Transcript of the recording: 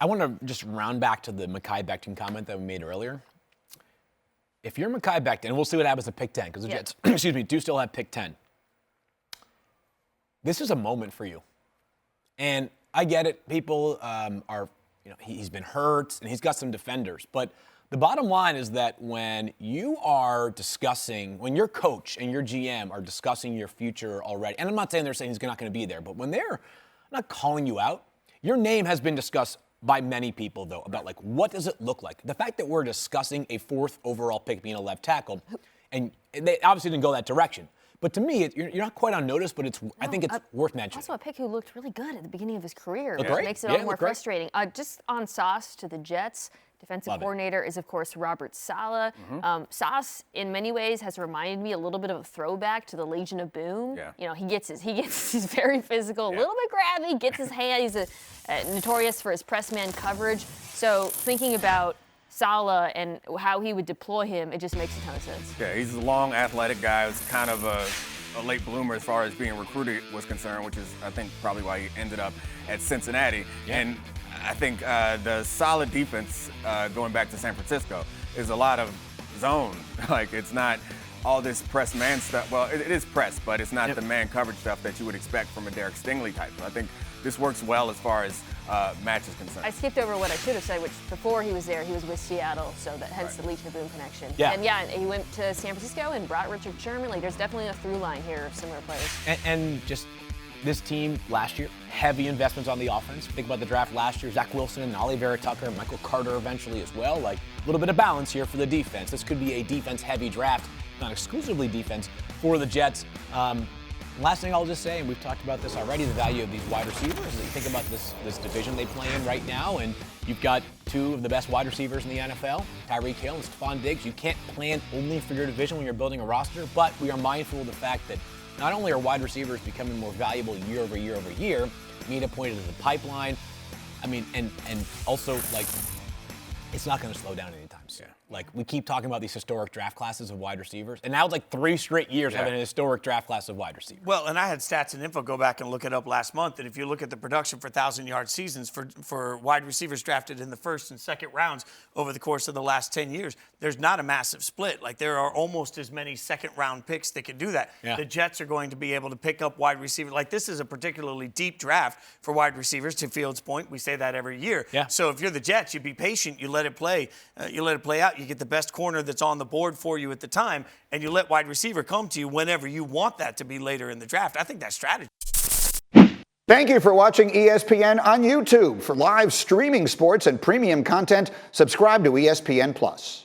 I want to just round back to the Mekhi Becton comment that we made earlier. If you're Mekhi Becton, and we'll see what happens at pick 10, because the Jets, do still have pick 10. This is a moment for you. And I get it. People are, he's been hurt, and he's got some defenders. But the bottom line is that when you are discussing, when your coach and your GM are discussing your future already, and I'm not saying they're saying he's not going to be there, but when they're not calling you out, your name has been discussed by many people, though, about, like, what does it look like? The fact that we're discussing a 4th overall pick being a left tackle, and they obviously didn't go that direction. But to me, you're not quite on notice, but I think it's worth mentioning. Also a pick who looked really good at the beginning of his career, which makes it all more frustrating. Just on Sauce to the Jets, defensive coordinator is, of course, Robert Saleh. Sauce, in many ways, has reminded me a little bit of a throwback to the Legion of Boom. Yeah. He's very physical, a little bit grabby, gets his hand. He's notorious for his press man coverage. So thinking about Saleh and how he would deploy him, it just makes a ton of sense. Yeah, he's a long, athletic guy. He's kind of a late bloomer as far as being recruited was concerned, which is, I think, probably why he ended up at Cincinnati. Yeah. And I think the solid defense, going back to San Francisco, is a lot of zone. Like, it's not all this press man stuff. Well, it is press, but it's not the man coverage stuff that you would expect from a Derek Stingley type. So I think this works well as far as match is concerned. I skipped over what I should have said, which before he was there, he was with Seattle, so that hence the Legion of Boom connection. Yeah. And he went to San Francisco and brought Richard Sherman. Like, there's definitely a through line here of similar players. And just this team last year, heavy investments on the offense. Think about the draft last year, Zach Wilson, Ollie Vera Tucker, Michael Carter eventually as well. Like, a little bit of balance here for the defense. This could be a defense-heavy draft, not exclusively defense, for the Jets. Last thing I'll just say, and we've talked about this already, the value of these wide receivers. As you think about this division they play in right now, and you've got 2 of the best wide receivers in the NFL, Tyreek Hill and Stephon Diggs. You can't plan only for your division when you're building a roster, but we are mindful of the fact that not only are wide receivers becoming more valuable year over year over year, Mina pointed to the pipeline. I mean, and also, like, it's not going to slow down anytime soon. Like, we keep talking about these historic draft classes of wide receivers, and now it's like 3 straight years having a historic draft class of wide receivers. Well, and I had stats and info go back and look it up last month, and if you look at the production for 1,000-yard seasons for wide receivers drafted in the 1st and 2nd rounds over the course of the last 10 years, there's not a massive split. Like, there are almost as many second-round picks that can do that. Yeah. The Jets are going to be able to pick up wide receivers. Like, this is a particularly deep draft for wide receivers, to Fields' point. We say that every year. Yeah. So if you're the Jets, you be patient. You let it play. You let it play out. You get the best corner that's on the board for you at the time, and you let wide receiver come to you whenever you want that to be later in the draft. I think that's strategy. Thank you for watching ESPN on YouTube. For live streaming sports and premium content, subscribe to ESPN+.